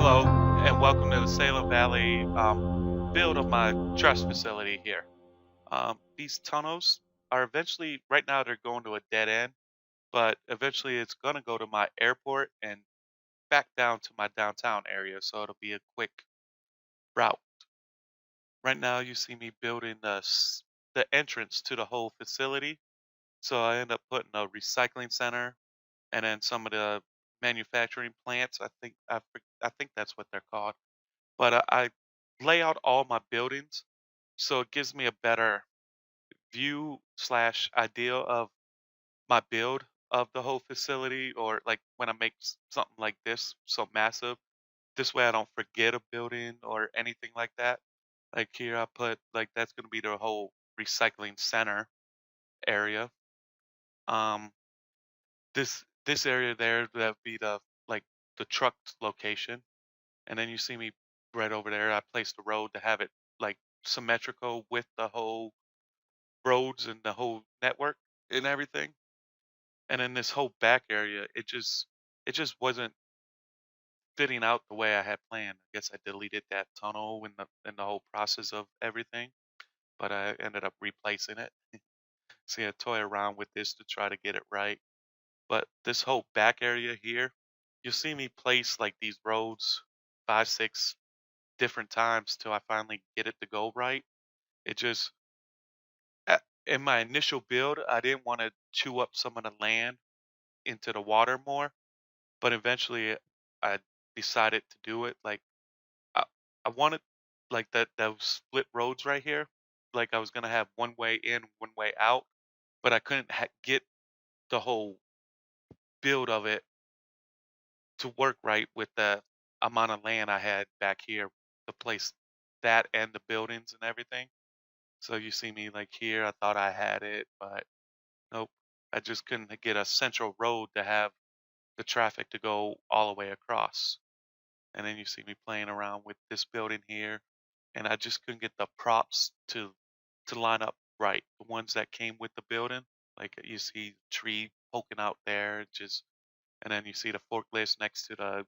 Hello, and welcome to the Salem Valley build of my trust facility here. These tunnels are eventually, right now, they're going to a dead end, but eventually it's going to go to my airport and back down to my downtown area, so it'll be a quick route. Right now, you see me building the entrance to the whole facility, so I end up putting a recycling center and then some of the manufacturing plants. I think that's what they're called. But I lay out all my buildings so it gives me a better view slash idea of my build of the whole facility, or like when I make something like this so massive. This way I don't forget a building or anything like that. Like here I put like that's going to be the whole recycling center area. Um this area there, that be the like the truck location. And then you see me right over there. I placed the road to have it like symmetrical with the whole roads and the whole network and everything. And then this whole back area, it just wasn't fitting out the way I had planned. I guess I deleted that tunnel in the whole process of everything, but I ended up replacing it. See, I toy around with this to try to get it right. But this whole back area here, you'll see me place like these roads 5, 6 different times till I finally get it to go right. It just in my initial build, I didn't want to chew up some of the land into the water more, but eventually I decided to do it. Like I, I wanted like that those split roads right here. Like I was gonna have one way in, one way out, but I couldn't get the whole build of it to work right with the amount of land I had back here to place that and the buildings and everything. So you see me like here, I thought I had it, but nope. I just couldn't get a central road to have the traffic to go all the way across. And then you see me playing around with this building here, and I just couldn't get the props to line up right. The ones that came with the building, like you see tree poking out there, just and then you see the forklifts next to the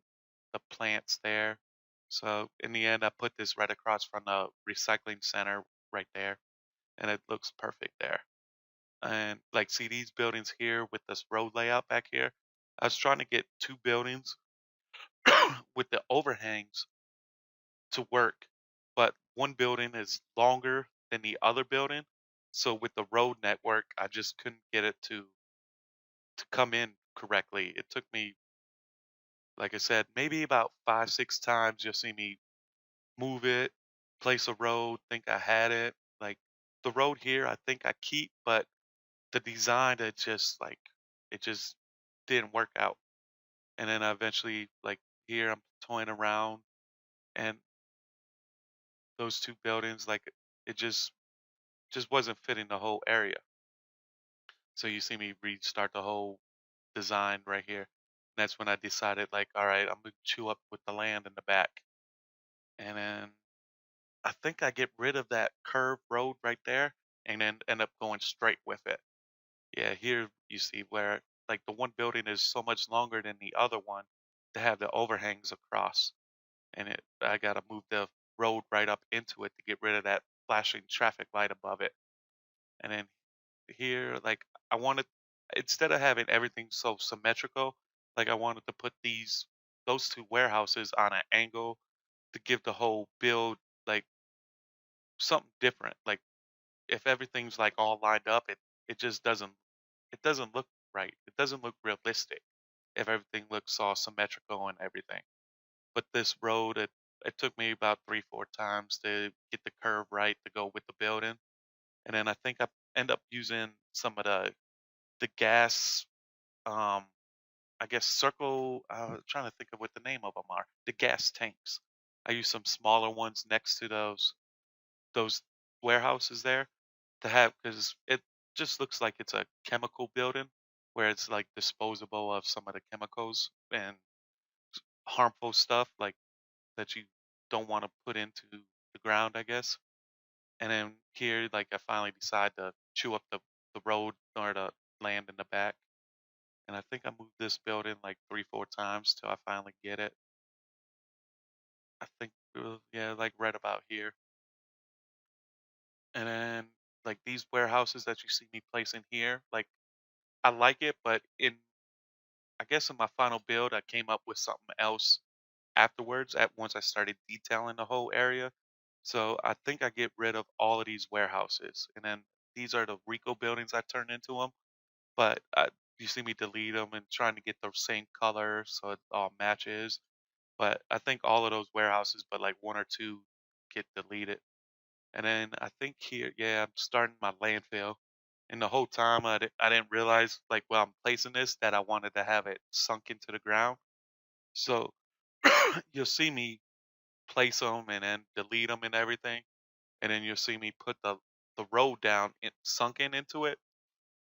plants there. So in the end, I put this right across from the recycling center right there, and it looks perfect there. And like see these buildings here with this road layout back here. I was trying to get two buildings with the overhangs to work, but one building is longer than the other building. So with the road network, I just couldn't get it to come in correctly. It took me, like I said, maybe about 5, 6 times. You'll see me move it, place a road, think I had it. Like the road here, I think I keep, but the design, it just like it just didn't work out. And then I eventually like here I'm toying around, and those two buildings, like it just wasn't fitting the whole area. So you see me restart the whole design right here. And that's when I decided like, all right, I'm gonna chew up with the land in the back. And then I think I get rid of that curved road right there and then end up going straight with it. Yeah, here you see where like the one building is so much longer than the other one to have the overhangs across. And I gotta move the road right up into it to get rid of that flashing traffic light above it. And then here, like I wanted, instead of having everything so symmetrical, like I wanted to put those two warehouses on an angle to give the whole build like something different. Like if everything's like all lined up, it just doesn't look right. It doesn't look realistic if everything looks all symmetrical and everything. But this road, it took me about 3, 4 times to get the curve right to go with the building. And then I think I end up using some of the gas, um I guess circle, trying to think of what the name of them are, the gas tanks. I use some smaller ones next to those warehouses there to have, because it just looks like it's a chemical building where it's like disposable of some of the chemicals and harmful stuff like that you don't want to put into the ground, I guess. And then here, like I finally decide to chew up the road or the land in the back. And I think I moved this building like 3, 4 times till I finally get it. I think, yeah, like right about here. And then like these warehouses that you see me placing here, like I like it, but I guess in my final build, I came up with something else afterwards. At once I started detailing the whole area, so I think I get rid of all of these warehouses, and then these are the Rico buildings I turned into them. But you see me delete them and trying to get the same color so it all matches. But I think all of those warehouses, but like one or two, get deleted. And then I think here, yeah, I'm starting my landfill. And the whole time I didn't realize, like, while I'm placing this, that I wanted to have it sunk into the ground. So you'll see me place them and then delete them and everything. And then you'll see me put the road down sunken into it.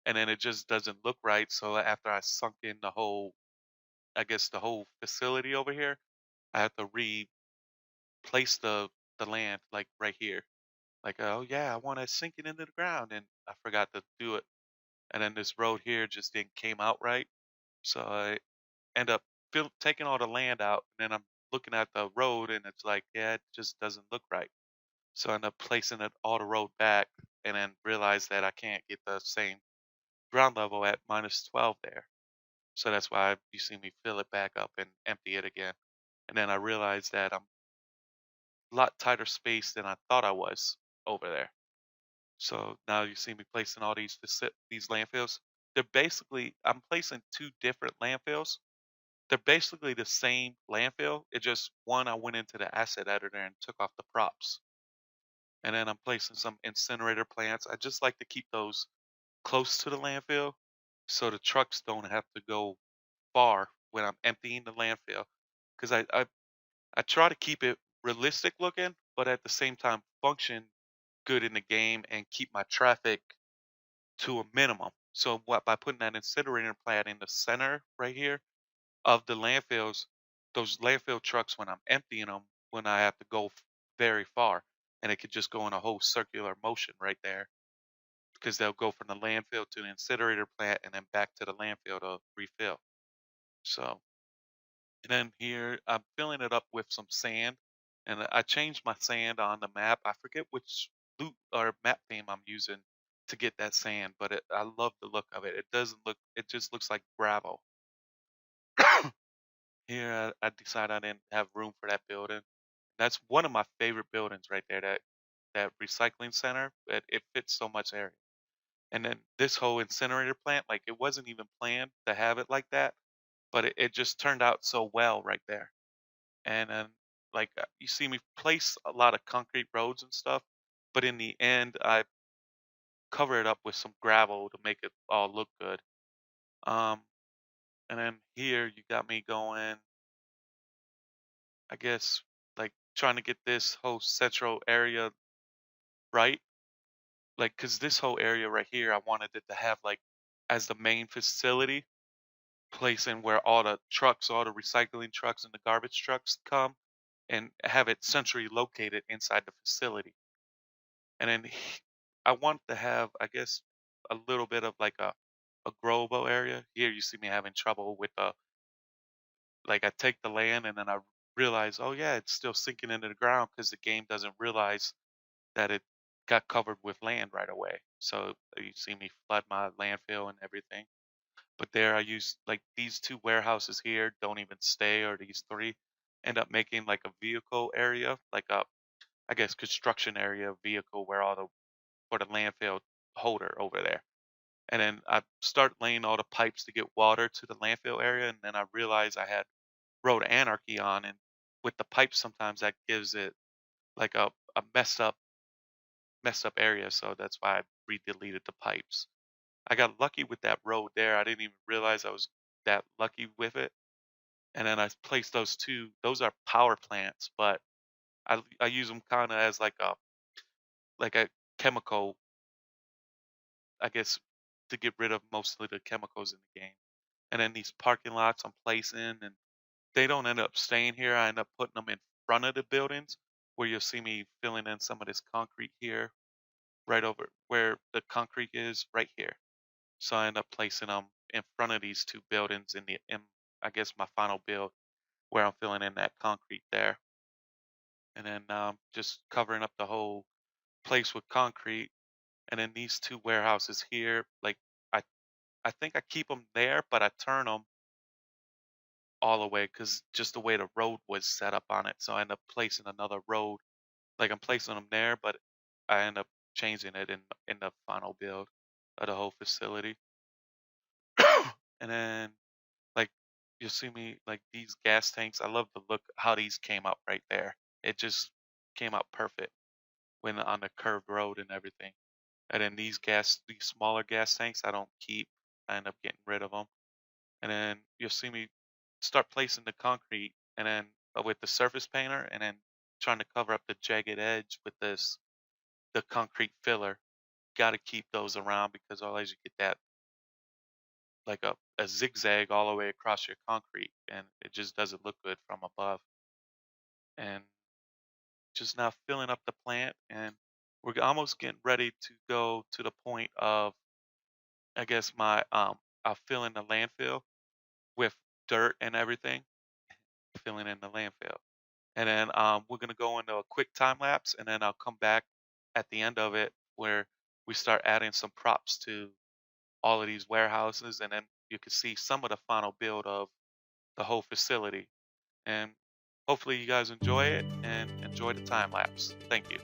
And then it just doesn't look right. So after I sunk in the whole, I guess the whole facility over here, I have to replace the land like right here. Like, oh yeah, I want to sink it into the ground, and I forgot to do it. And then this road here just didn't came out right, so I end up taking all the land out, and then I'm looking at the road, and it's like, yeah, it just doesn't look right. So I end up placing it all the road back, and then realize that I can't get the same ground level at -12 there. So that's why you see me fill it back up and empty it again. And then I realized that I'm a lot tighter space than I thought I was over there. So now you see me placing all these landfills. They're basically I'm placing two different landfills. They're basically the same landfill. It just one I went into the asset editor and took off the props. And then I'm placing some incinerator plants. I just like to keep those close to the landfill so the trucks don't have to go far when I'm emptying the landfill. Because I try to keep it realistic looking, but at the same time function good in the game and keep my traffic to a minimum. So what by putting that incinerator plant in the center right here of the landfills, those landfill trucks when I'm emptying them, when I have to go very far, and it could just go in a whole circular motion right there because they'll go from the landfill to the incinerator plant and then back to the landfill to refill. So and then here I'm filling it up with some sand, and I changed my sand on the map. I forget which loot or map theme I'm using to get that sand, but I love the look of it. It doesn't look. It just looks like gravel. Here I decided I didn't have room for that building. That's one of my favorite buildings right there. That recycling center. It fits so much area. And then this whole incinerator plant, like it wasn't even planned to have it like that, but it just turned out so well right there. And then like you see me place a lot of concrete roads and stuff, but in the end I cover it up with some gravel to make it all look good. Um, and then here you got me going, I guess, like trying to get this whole central area right, like because this whole area right here I wanted it to have like as the main facility place in where all the trucks, all the recycling trucks and the garbage trucks come, and have it centrally located inside the facility. And then I want to have, I guess, a little bit of like a growable area. Here you see me having trouble with like I take the land and then I realize, oh yeah, it's still sinking into the ground because the game doesn't realize that it got covered with land right away. So you see me flood my landfill and everything. But there I use like these two warehouses here don't even stay, or these three end up making like a vehicle area, like a I guess construction area vehicle where all the for the landfill holder over there. And then I start laying all the pipes to get water to the landfill area, and then I realized I had road anarchy on, and with the pipes sometimes that gives it like a messed up area. So that's why I re-deleted the pipes. I got lucky with that road there. I didn't even realize I was that lucky with it. And then I placed those two. Those are power plants, but I use them kind of as like a chemical, I guess, to get rid of most of the chemicals in the game. And then these parking lots I'm placing, and they don't end up staying here. I end up putting them in front of the buildings, where you'll see me filling in some of this concrete here, right over where the concrete is, right here. So I end up placing them in front of these two buildings in I guess my final build where I'm filling in that concrete there. and then just covering up the whole place with concrete. And then these two warehouses here, like I I think I keep them there, but I turn them all the way because just the way the road was set up on it. So I end up placing another road. Like I'm placing them there, but I end up changing it in the final build of the whole facility. And then like you'll see me like these gas tanks. I love the look how these came up right there. It just came out perfect when on the curved road and everything. And then these smaller gas tanks, I don't keep. I end up getting rid of them. And then you'll see me start placing the concrete, and then with the surface painter, and then trying to cover up the jagged edge with the concrete filler. Got to keep those around because otherwise you get that like a zigzag all the way across your concrete, and it just doesn't look good from above. And just now filling up the plant, and we're almost getting ready to go to the point of, I guess, my I'll fill in the landfill with dirt and everything, filling in the landfill. And then we're gonna go into a quick time lapse, and then I'll come back at the end of it where we start adding some props to all of these warehouses, and then you can see some of the final build of the whole facility. And hopefully you guys enjoy it and enjoy the time lapse. Thank you.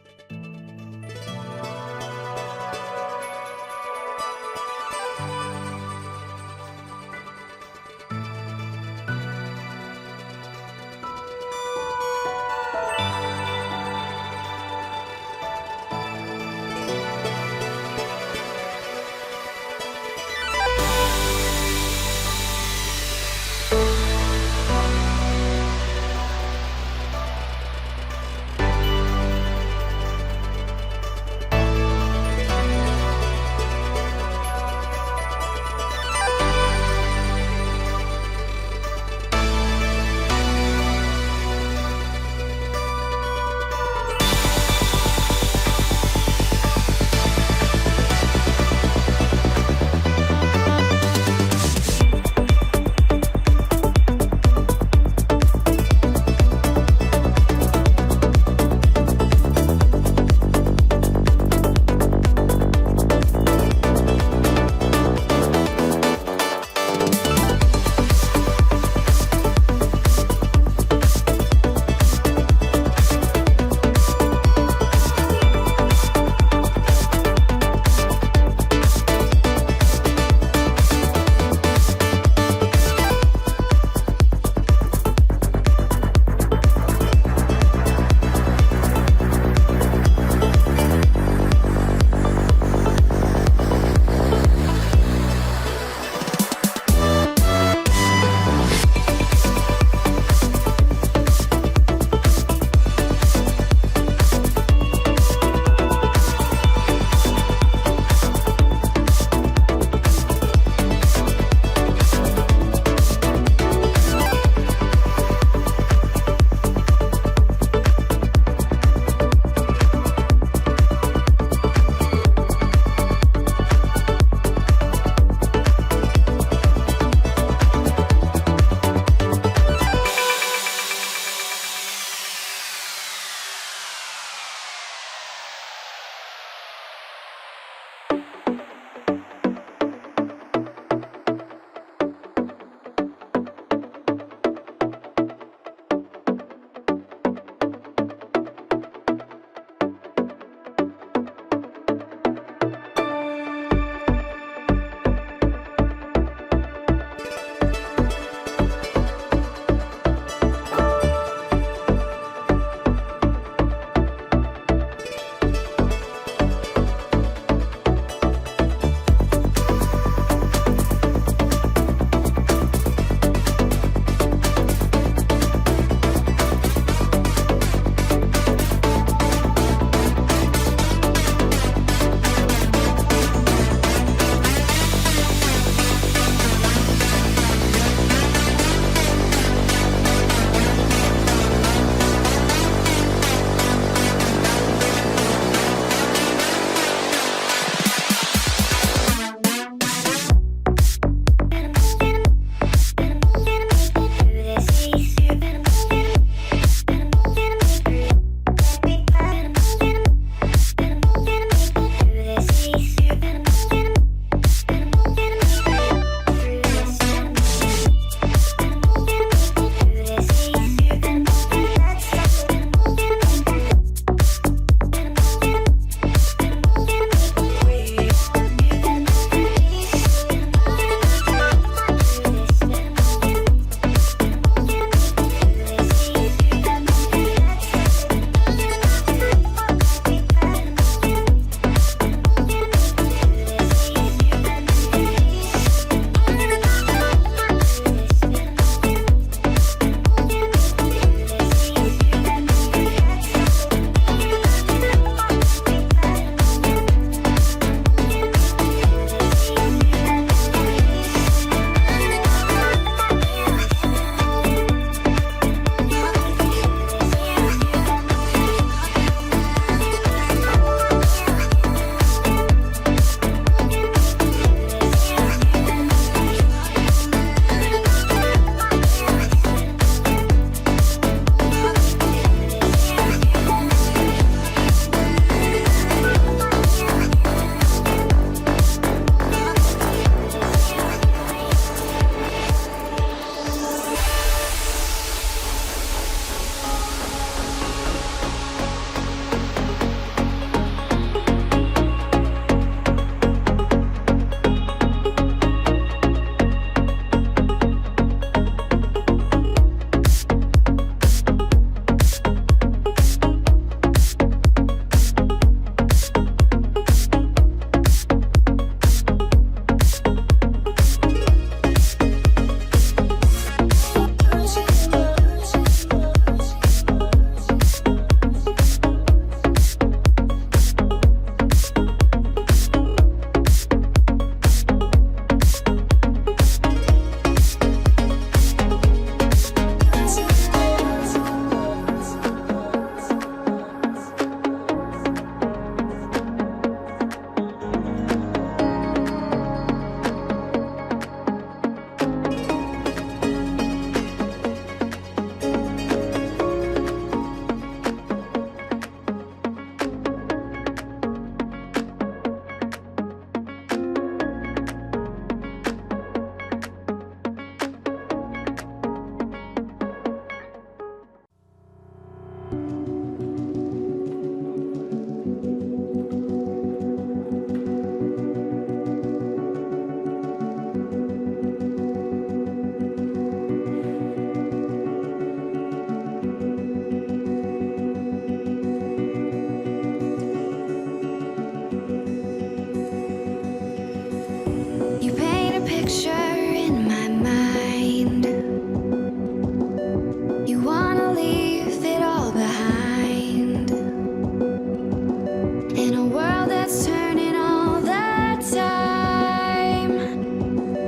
In a world that's turning all the time,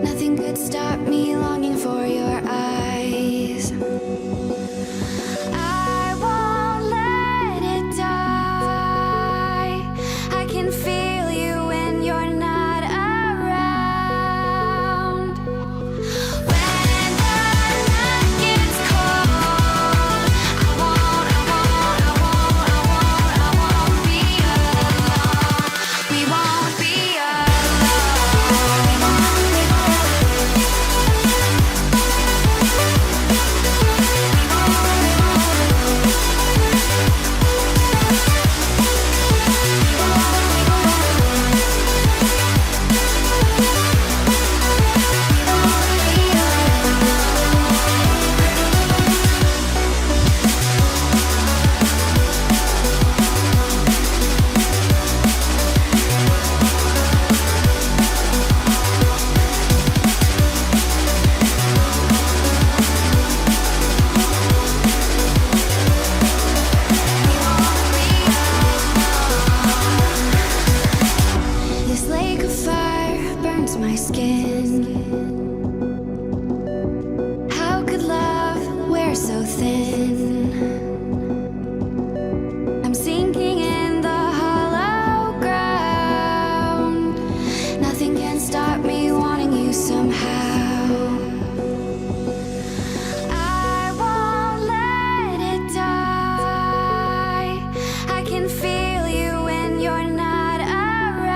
nothing could stop me longing for your eyes. I won't let it die. I can feel you when you're not around. When the night gets cold, I won't be alone. We won't be This lake of fire burns my skin. How could love wear so thin? I'm sinking in the hollow ground. Nothing can stop me wanting you somehow. I won't let it die. I can feel you when you're not around.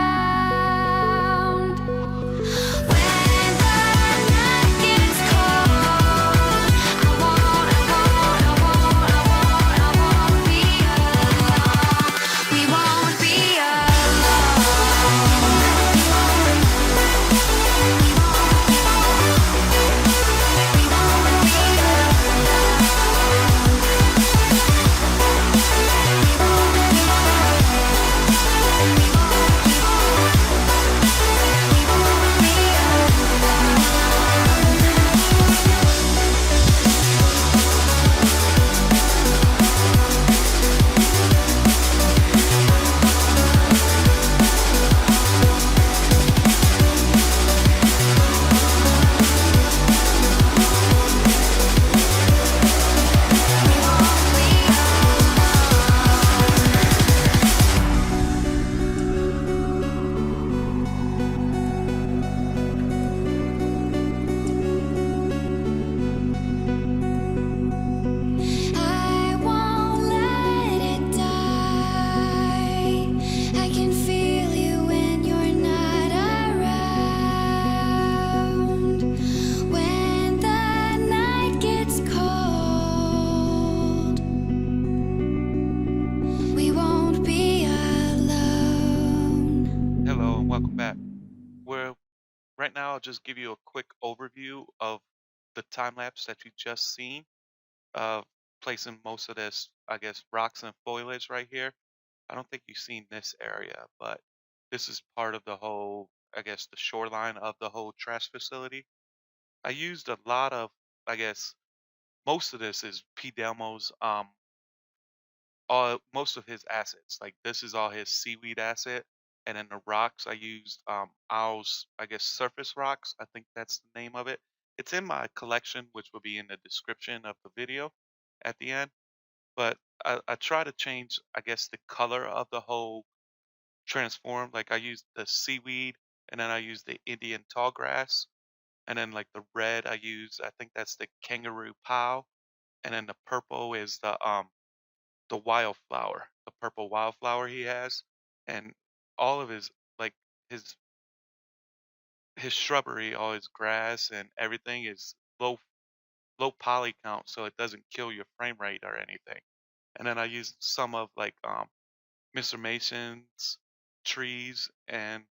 When the night gets cold, I won't be alone. We won't be I won't let it die. I can feel you when you're not around. When the night gets cold, we won't be alone. Hello and welcome back. Where right now I'll just give you a quick overview of the time lapse that you just seen. Uh, Placing most of this, I guess, rocks and foliage right here. I don't think you've seen this area, but this is part of the whole, I guess, the shoreline of the whole trash facility. I used a lot of, I guess, most of this is P. Delmo's, all most of his assets. Like this is all his seaweed asset, and then the rocks I used, Owl's, I guess, surface rocks. I think that's the name of it. It's in my collection, which will be in the description of the video at the end. But I try to change, I guess, the color of the whole transform. Like I used the seaweed, and then I used the Indian tall grass, and then like the red I use, I think that's the kangaroo pow, and then the purple is the wildflower, the purple wildflower he has, and all of his, like, his his shrubbery, all his grass and everything is low poly count, so it doesn't kill your frame rate or anything. And then I used some of like Mr. Mason's trees, and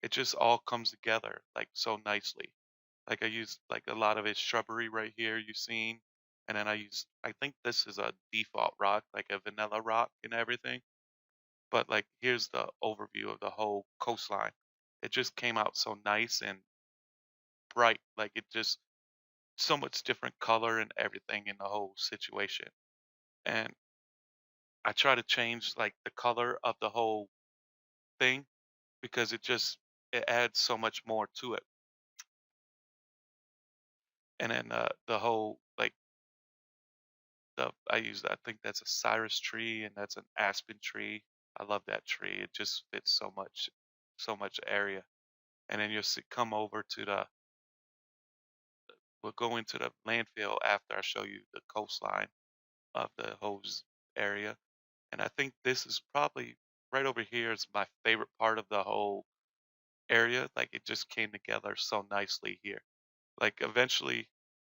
it just all comes together like so nicely. Like I used like a lot of his shrubbery right here you've seen, and then I think this is a default rock, like a vanilla rock and everything. But like here's the overview of the whole coastline. It just came out so nice and bright, like it just so much different color and everything in the whole situation. And I try to change like the color of the whole. thing because it adds so much more to it. And then the whole like the I use I think that's a cyrus tree and that's an aspen tree. I love that tree. It just fits so much area. And then you'll see, come over to the we'll go into the landfill after I show you the coastline of the hose area. And I think this is probably right over here is my favorite part of the whole area. Like it just came together so nicely here. Like eventually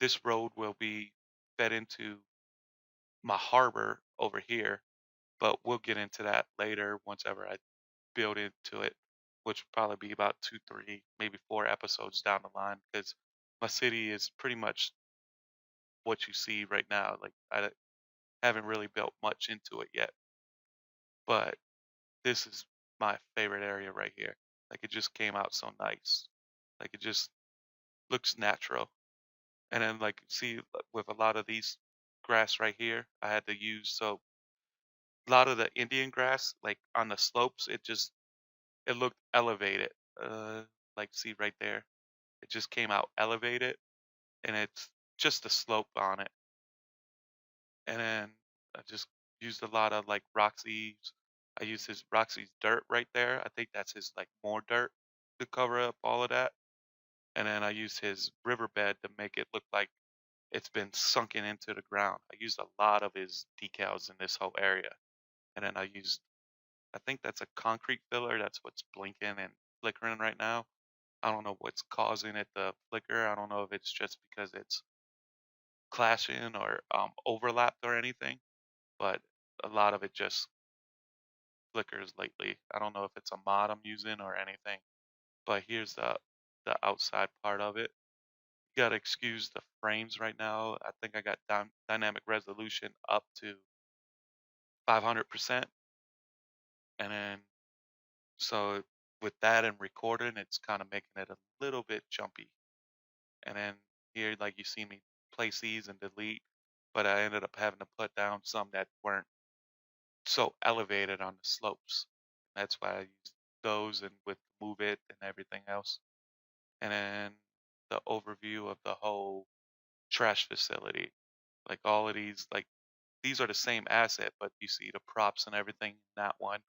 this road will be fed into my harbor over here, but we'll get into that later once ever I build into it, which will probably be about two, three, maybe four episodes down the line because my city is pretty much what you see right now. Like I haven't really built much into it yet, but this is my favorite area right here. Like it just came out so nice. Like it just looks natural. And then like see with a lot of these grass right here, I had to use so a lot of the Indian grass, like on the slopes, it looked elevated. Like see right there, it just came out elevated, and it's just a slope on it. And then I just used a lot of like Roxy's. I used his Roxy's dirt right there. I think that's his like more dirt to cover up all of that. And then I used his riverbed to make it look like it's been sunken into the ground. I used a lot of his decals in this whole area. And then I think that's a concrete filler. That's what's blinking and flickering right now. I don't know what's causing it to flicker. I don't know if it's just because it's clashing or overlapped or anything, but a lot of it just flickers lately. I don't know if it's a mod I'm using or anything, but here's the outside part of it. You gotta excuse the frames right now. I think I got dynamic resolution up to 500%, and then so with that and recording, it's kind of making it a little bit jumpy. And then here, like you see me place these and delete, but I ended up having to put down some that weren't so elevated on the slopes. That's why I used those and with move it and everything else. And then the overview of the whole trash facility. Like all of these, like these are the same asset, but you see the props and everything in that one.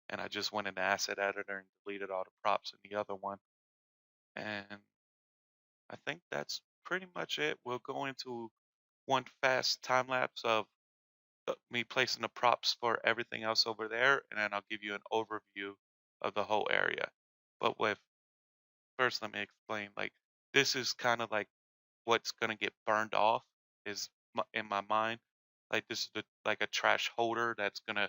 And I just went in the asset editor and deleted all the props in the other one. And I think that's pretty much it. We'll go into one fast time lapse of me placing the props for everything else over there, and then I'll give you an overview of the whole area. But with first, let me explain. Like this is kind of like what's gonna get burned off is in my mind. Like this is like a trash holder that's gonna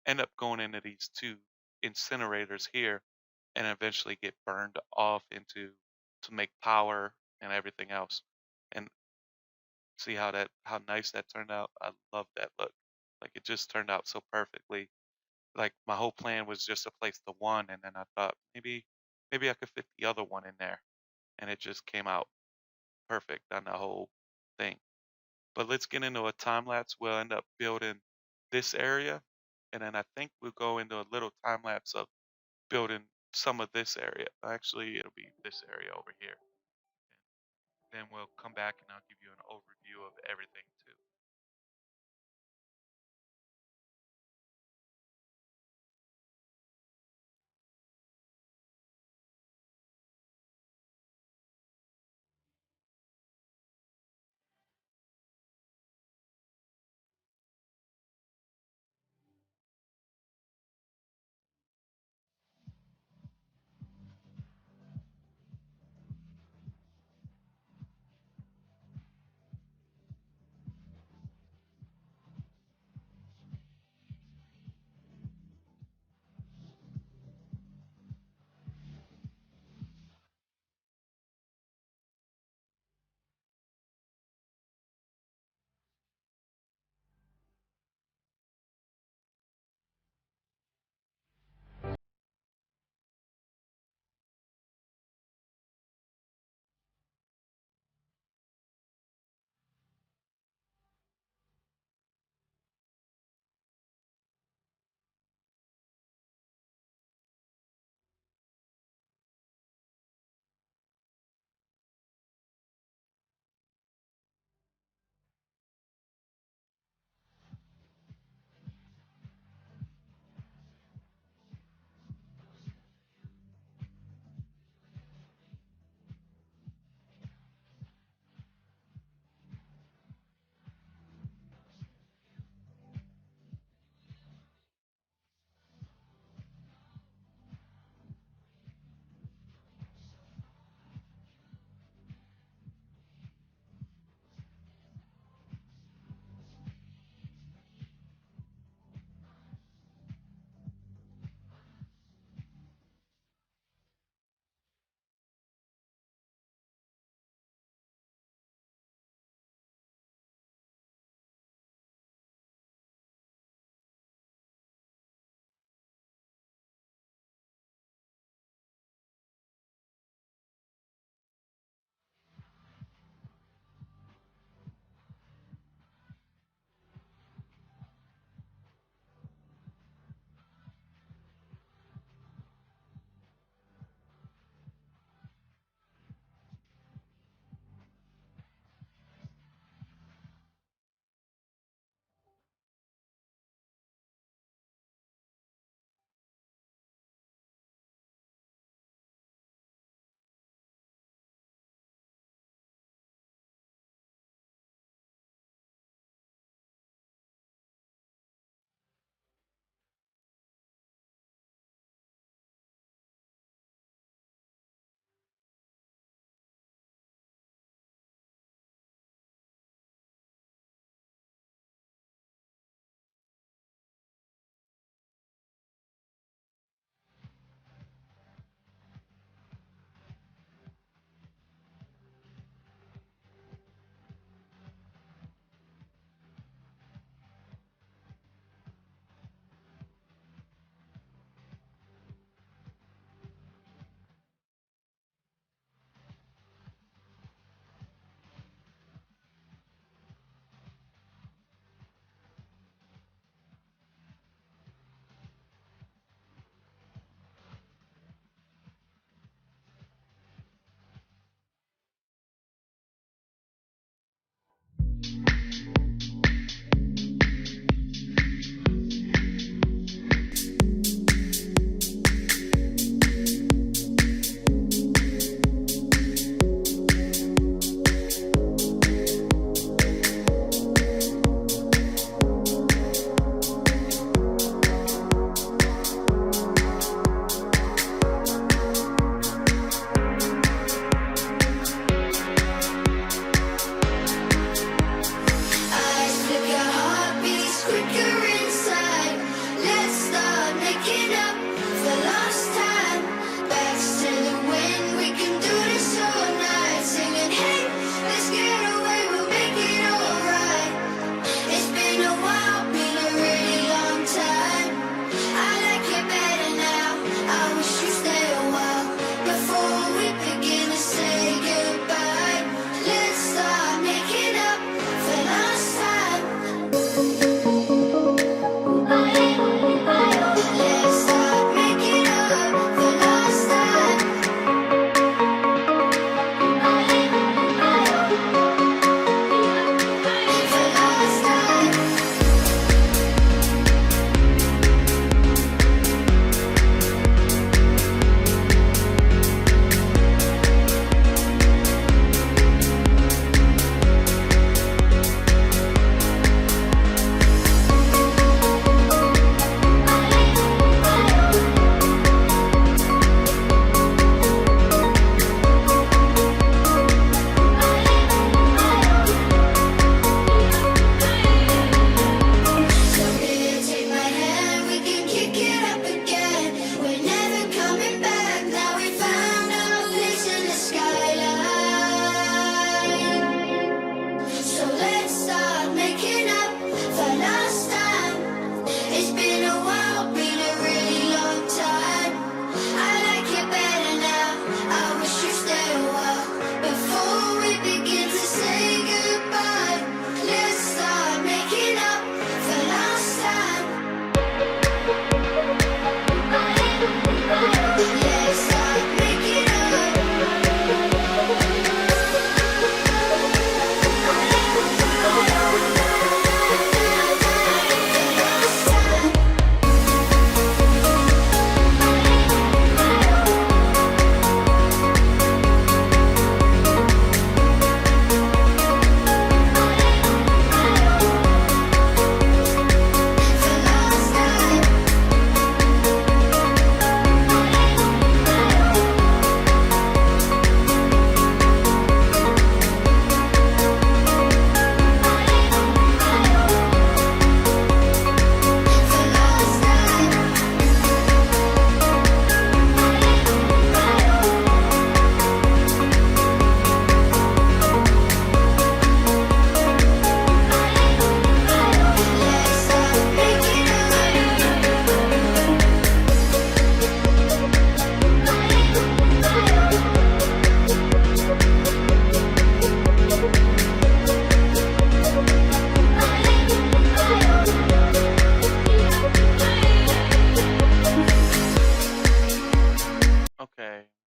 end up going into these two incinerators here, and eventually get burned off into to make power and everything else. And see how nice that turned out. I love that look. Like it just turned out so perfectly. Like my whole plan was just to place the one, and then I thought maybe I could fit the other one in there, and it just came out perfect on the whole thing. But let's get into a time lapse. We'll end up building this area, and then I think we'll go into a little time lapse of building some of this area. Actually, it'll be this area over here. Then we'll come back and I'll give you an overview of everything too.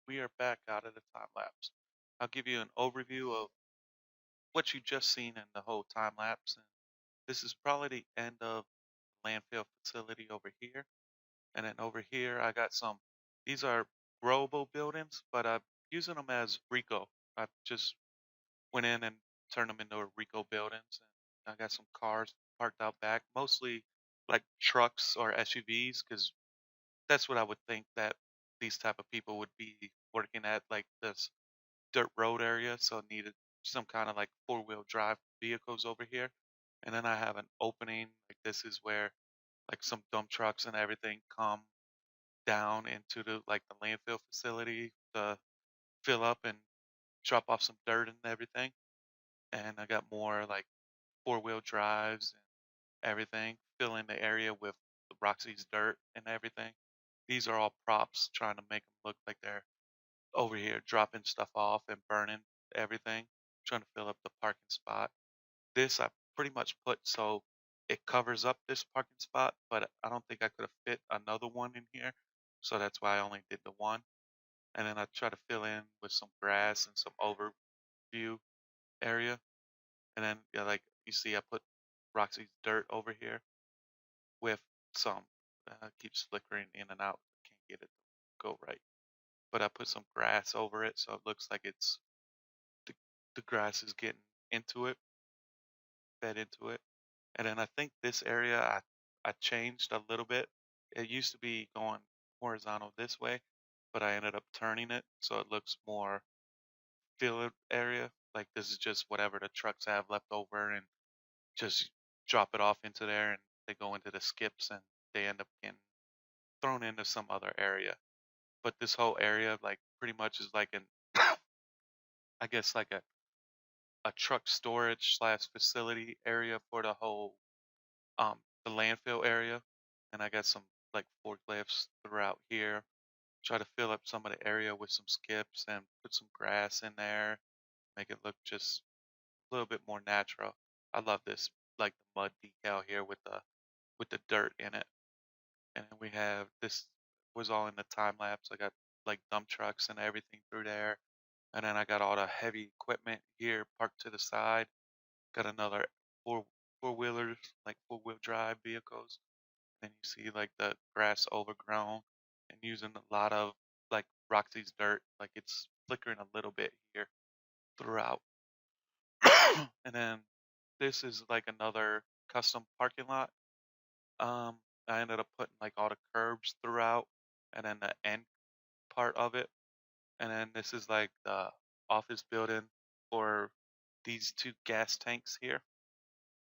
we are back out of the time lapse. I'll give you an overview of what you just seen in the whole time lapse. And this is probably the end of the landfill facility over here. And then over here, I got some, these are growable buildings, but I'm using them as Rico. I just went in and turned them into Rico buildings. And I got some cars parked out back, mostly like trucks or SUVs, because that's what I would think that these type of people would be working at, like this dirt road area, so needed some kind of like four-wheel drive vehicles over here. And then I have an opening, like this is where like some dump trucks and everything come down into the like the landfill facility to fill up and drop off some dirt and everything. And I got more like four-wheel drives and everything, filling the area with Roxy's dirt and everything. These are all props trying to make them look like they're over here dropping stuff off and burning everything, trying to fill up the parking spot. This I pretty much put so it covers up this parking spot, but I don't think I could have fit another one in here. So that's why I only did the one. And then I try to fill in with some grass and some overview area. And then yeah, like you see I put Roxy's dirt over here with some keeps flickering in and out. Can't get it to go right. But I put some grass over it so it looks like it's the, the grass is getting into it, fed into it. And then I think this area I changed a little bit. It used to be going horizontal this way, but I ended up turning it so it looks more filled area. Like this is just whatever the trucks have left over and just drop it off into there and they go into the skips and they end up getting thrown into some other area. But this whole area like pretty much is like an I guess like a truck storage slash facility area for the whole the landfill area. And I got some like forklifts throughout here. Try to fill up some of the area with some skips and put some grass in there, make it look just a little bit more natural. I love this like the mud decal here with the dirt in it. And then we have this was all in the time lapse. I got like dump trucks and everything through there. And then I got all the heavy equipment here parked to the side. Got another four four wheelers, like four wheel drive vehicles. And you see like the grass overgrown and using a lot of like Roxy's dirt, like it's flickering a little bit here throughout. And then this is like another custom parking lot. Um, I ended up putting like all the curbs throughout, and then the end part of it. And then this is like the office building for these two gas tanks here.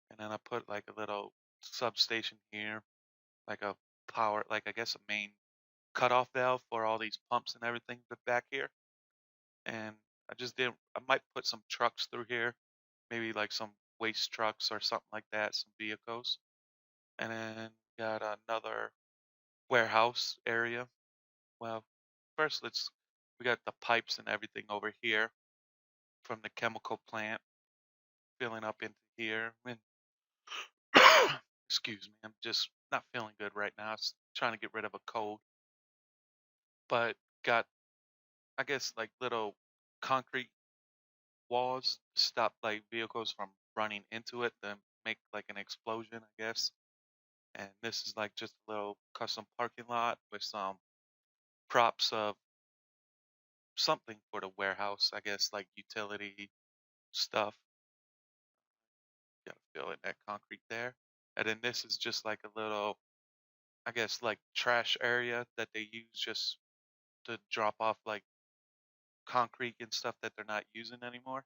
And then I put like a little substation here, like a power, like I guess a main cutoff valve for all these pumps and everything back here. And I just did. I might put some trucks through here, maybe like some waste trucks or something like that, some vehicles. And then got another warehouse area. Well, first we got the pipes and everything over here from the chemical plant filling up into here. And excuse me, I'm just not feeling good right now. Trying to get rid of a cold, but got I guess like little concrete walls to stop like vehicles from running into it to make like an explosion, I guess. And this is like just a little custom parking lot with some props of something for the warehouse, I guess like utility stuff. Gotta fill in that concrete there. And then this is just like a little, I guess like trash area that they use just to drop off like concrete and stuff that they're not using anymore.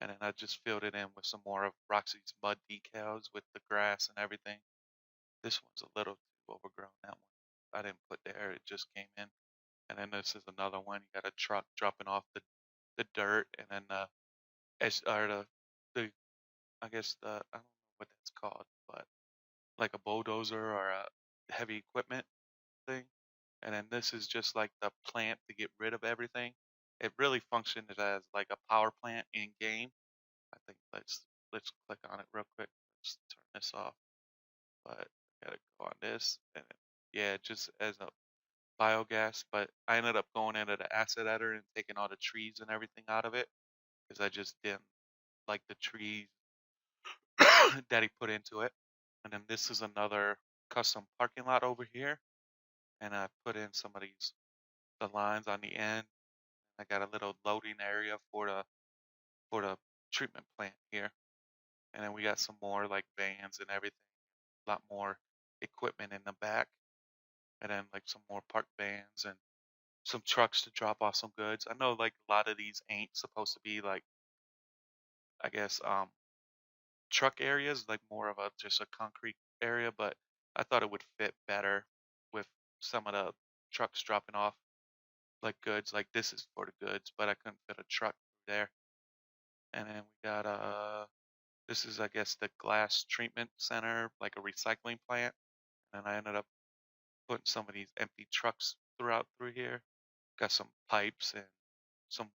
And then I just filled it in with some more of Roxy's mud decals with the grass and everything. This one's a little too overgrown. That one I didn't put there. It just came in. And then this is another one. You got a truck dropping off the dirt, and then or the I guess the I don't know what that's called, but like a bulldozer or a heavy equipment thing. And then this is just like the plant to get rid of everything. It really functions as like a power plant in game. I think let's click on it real quick. Let's turn this off. But gotta go on this and yeah, just as a biogas, but I ended up going into the acid editor and taking all the trees and everything out of it because I just didn't like the trees that he put into it. And then this is another custom parking lot over here, and I put in some of the lines on the end. I got a little loading area for the treatment plant here, and then we got some more like vans and everything, a lot more equipment in the back, and then like some more park vans and some trucks to drop off some goods. I know like a lot of these ain't supposed to be like, I guess, truck areas, like more of a just a concrete area, but I thought it would fit better with some of the trucks dropping off like goods. Like this is for the goods, but I couldn't fit a truck there. And then we got this is I guess the glass treatment center, like a recycling plant. And I ended up putting some of these empty trucks throughout through here. Got some pipes and some,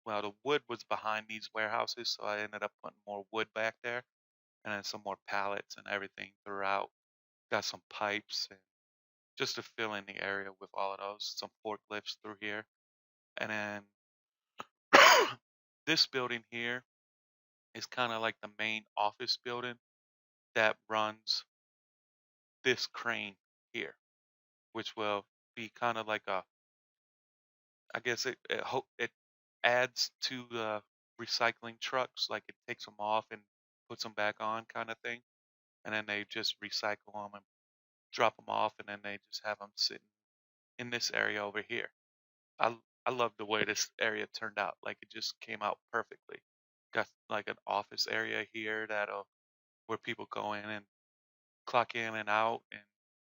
well, the wood was behind these warehouses, so I ended up putting more wood back there, and then some more pallets and everything throughout. Got some pipes and just to fill in the area with all of those, some forklifts through here. And then this building here is kind of like the main office building that runs this crane here, which will be kind of like a, I guess it adds to the recycling trucks, like it takes them off and puts them back on, kind of thing, and then they just recycle them and drop them off, and then they just have them sitting in this area over here. I I love the way this area turned out. Like it just came out perfectly. Got like an office area here that'll where people go in and clock in and out and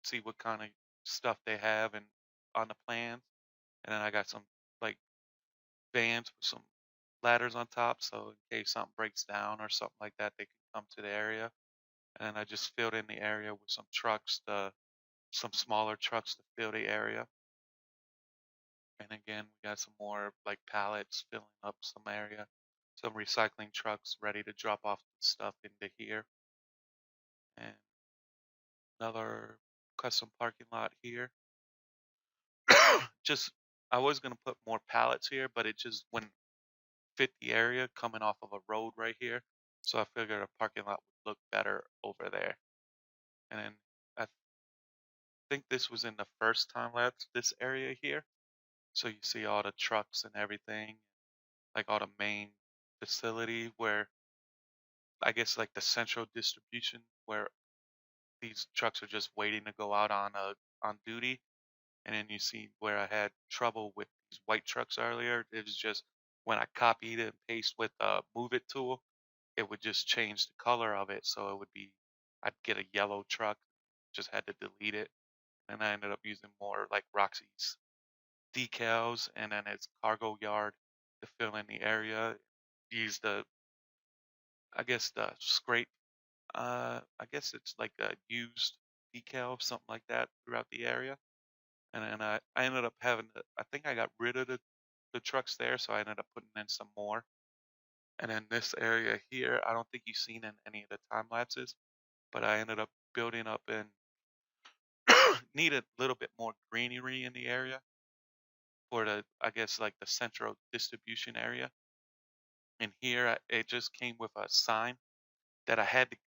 see what kind of stuff they have and on the plans. And then I got some like vans with some ladders on top, so in case something breaks down or something like that, they can come to the area. And then I just filled in the area with some trucks, some smaller trucks to fill the area. And again, we got some more like pallets filling up some area, some recycling trucks ready to drop off stuff into here, and another custom parking lot here. Just I was gonna put more pallets here, but it just wouldn't fit the area coming off of a road right here. So I figured a parking lot would look better over there. And then I think this was in the first time lapse, this area here. So you see all the trucks and everything, like all the main facility where I guess like the central distribution where these trucks are just waiting to go out on duty. And then you see where I had trouble with these white trucks earlier. It was just when I copied and paste with the move it tool, it would just change the color of it. So it would be I'd get a yellow truck, just had to delete it. And I ended up using more like Roxy's decals and then its cargo yard to fill in the area. Use the I guess the scrape I guess it's like a used decal, something like that, throughout the area. And then I ended up having to, I think I got rid of the trucks there, so I ended up putting in some more. And then this area here, I don't think you've seen in any of the time lapses, but I ended up building up and needed a little bit more greenery in the area for the, I guess, like the central distribution area. And here it just came with a sign that I had to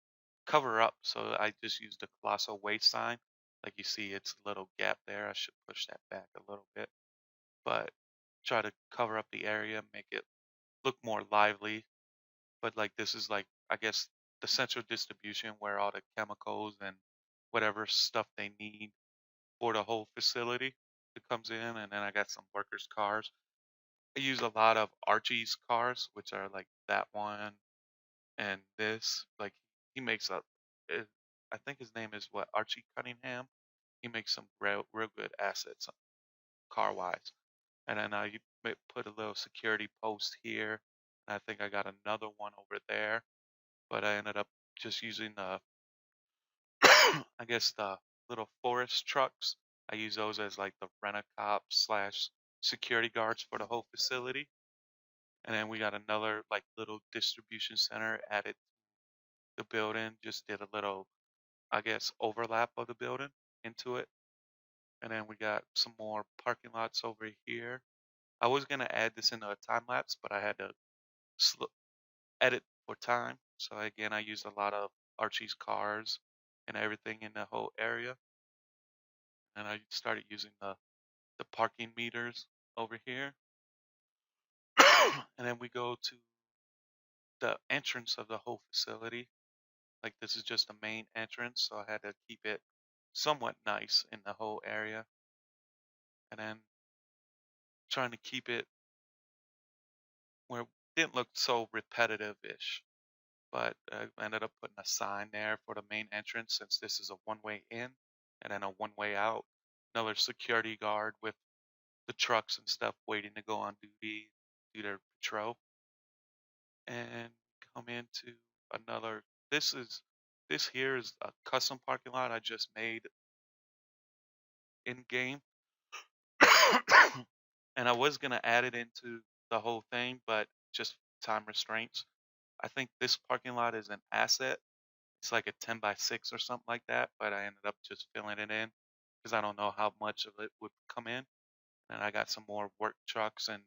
cover up, so I just used the colossal waste sign. Like you see, it's a little gap there. I should push that back a little bit, but try to cover up the area, make it look more lively. But like this is like I guess the central distribution where all the chemicals and whatever stuff they need for the whole facility it comes in, and then I got some workers' cars. I use a lot of Archie's cars, which are like that one and this. Like he makes a, it, I think his name is what Archie Cunningham. He makes some real good assets car wise. And then you put a little security post here. And I think I got another one over there, but I ended up just using the, I guess the little forest trucks. I use those as like the rent-a-cop slash security guards for the whole facility. And then we got another like little distribution center added to the building. Just did a little, I guess, overlap of the building into it. and then we got some more parking lots over here. I was gonna add this into a time lapse, but I had to sl- edit for time. So again, I used a lot of Archie's cars and everything in the whole area, and I started using the parking meters over here. And then we go to the entrance of the whole facility. Like this is just the main entrance, so I had to keep it somewhat nice in the whole area, and then trying to keep it where it didn't look so repetitive-ish. But I ended up putting a sign there for the main entrance since this is a one-way in and then a one-way out. Another security guard with the trucks and stuff waiting to go on duty, do their patrol, and come into another. This is this here is a custom parking lot I just made in game, and I was gonna add it into the whole thing, but just time restraints. I think this parking lot is an asset. It's like a 10 by 6 or something like that, but I ended up just filling it in because I don't know how much of it would come in. And I got some more work trucks and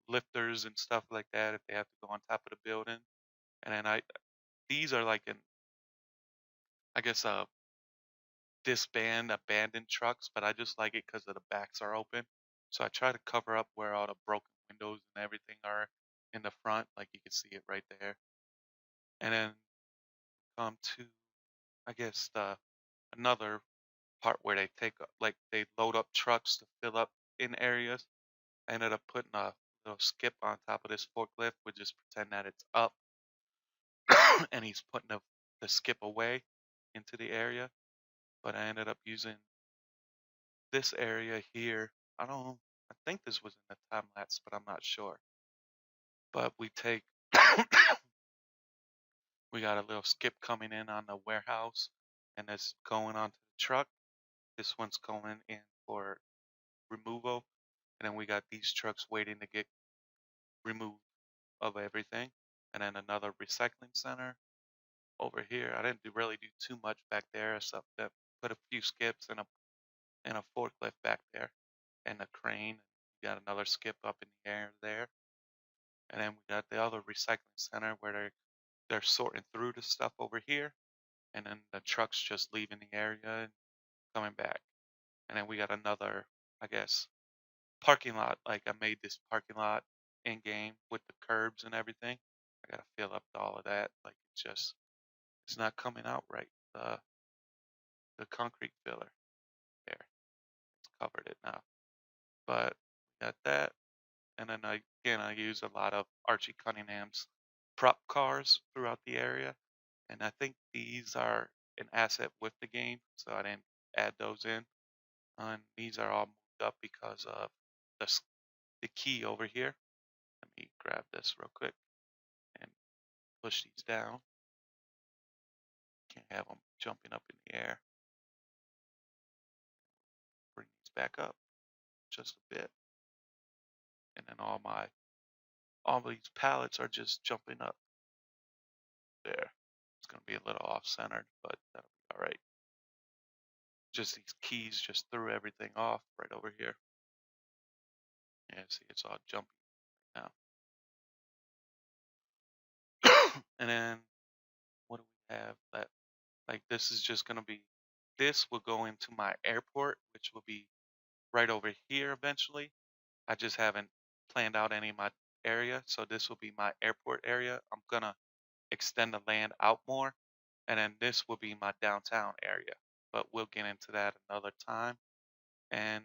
lifters and stuff like that if they have to go on top of the building. And then these are like I guess, abandoned trucks, but I just like it because of the backs are open. So I try to cover up where all the broken windows and everything are in the front, like you can see it right there. And then come to, I guess, another part where they like they load up trucks to fill up in areas. I ended up putting a little skip on top of this forklift. We just pretend that it's up, and he's putting the skip away into the area. But I ended up using this area here. I don't know. I think this was in the time lapse, but I'm not sure. But we take we got a little skip coming in on the warehouse, and it's going onto the truck. This one's going in for removal, and then we got these trucks waiting to get removed of everything. And then another recycling center over here. I didn't really do too much back there, except that put a few skips and a forklift back there, and a crane. We got another skip up in the air there, and then we got the other recycling center where they're sorting through the stuff over here, and then the trucks just leaving the area and coming back. And then we got another, I guess, parking lot. Like I made this parking lot in game with the curbs and everything. I gotta fill up all of that. Like it's not coming out right. The concrete filler there. It's covered it now. But got that. And then I use a lot of Archie Cunningham's prop cars throughout the area. And I think these are an asset with the game, so I didn't add those in. And these are all moved up because of the key over here. Let me grab this real quick and push these down. Can't have them jumping up in the air. Bring these back up just a bit, and then all these pallets are just jumping up there. It's gonna be a little off centered, but that'll be all right. Just these keys just threw everything off right over here. Yeah, see, it's all jumpy now. And then what do we have that like this is just gonna be this will go into my airport, which will be right over here eventually. I just haven't planned out any of my area, so this will be my airport area. I'm gonna extend the land out more, and then this will be my downtown area. But we'll get into that another time. And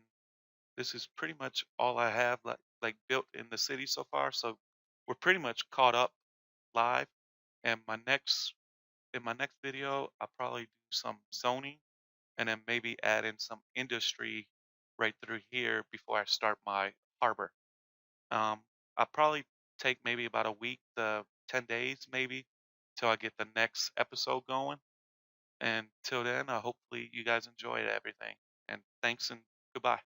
this is pretty much all I have like built in the city so far. So we're pretty much caught up live. And my next video, I'll probably do some zoning and then maybe add in some industry right through here before I start my harbor. I'll probably take maybe about a week to 10 days maybe till I get the next episode going. And till then, hopefully you guys enjoyed everything. And thanks and goodbye.